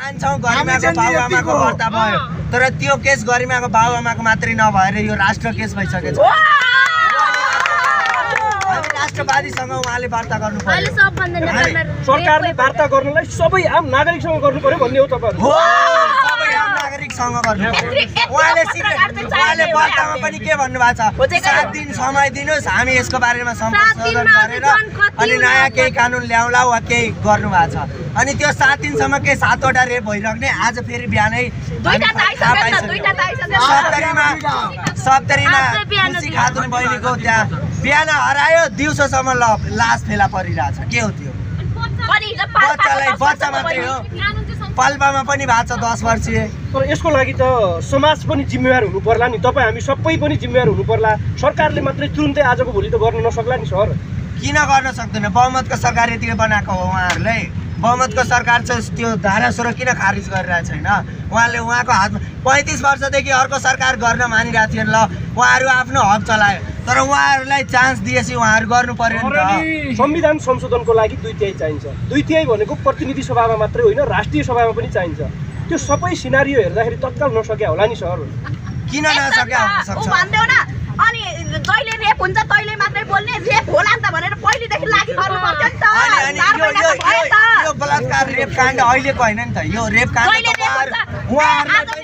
मान्छौँ गरिमाको बाबुआमाको व्रत भयो तर त्यो केस गरिमाको बाबुआमाको मात्रै नभएर यो राष्ट्र केस भइसकेछ हामी राष्ट्रवादीसँग उहाँले वार्ता गर्नु पर्यो सरकारले वार्ता गर्नलाई सबै आम नागरिकसँग गर्नु पर्यो भन्ने हो तपाईहरु सबै आम नागरिकसँग गर्नु उहाँले वार्तामा पनि के भन्नुभएको छ 7 दिन समय दिनुहोस् हामी यसको बारेमा संशोधन गरेर अनि नयाँ केही कानुन ल्याउला वा केही गर्नु भएको छ अनि त्यो 7 दिनसम्म के 7 वटा रेप भइराख्ने आज फेरि बिहानै सप्तरीमा खुसी खातुन बहिनीको त्यहाँ बिहान हरायो दिउँसोसम्म लास फेला परिरहेछ के हो त्यो बच्चा मात्रै हो पाल्पामा पनि भएको छ 10 वर्षीय तर यसको लागि त समाज पनि जिम्मेवार हुनु पर्ला नि तपाई हामी सबै पनि जिम्मेवार हुनु पर्ला सरकारले मात्रै तुरुन्तै आजको भोलि त गर्न नसक्ला नि सर किन गर्न सक्दैन बहुमतको सरकार यतिकै बनाएको हो उहाँहरूले बहुमतको सरकार चाहिँ त्यो धारा 16 किन खारिज गरिरहेको छैन उहाँले उहाँको हातमा 35 वर्षदेखि अर्को सरकार गर्न मानिरहेको थियो ल उहाँहरू आफ्नो हक चलायो तर उहाँहरूलाई चान्स दिएपछि उहाँहरू गर्नु पर्यो नि त संविधान संशोधनको लागि 2/3 चाहिन्छ 2/3 भनेको प्रतिनिधि सभामा मात्रै होइन राष्ट्रिय सभामा पनि चाहिन्छ त्यो सबै सिनारियो हेर्दाखेरि तत्काल नसक्या होला नि सर किन नसक्या हुन सक्छ अनि जहिले रेप हुन्छ तहिले मात्रै बोल्ने रेप होला नि त भनेर पहिलेदेखि लागि गर्नु पर्छ नि त यो बलात्कार रेप काण्ड अहिलेको हैन नि त यो रेप काण्ड उहाँहरुलाई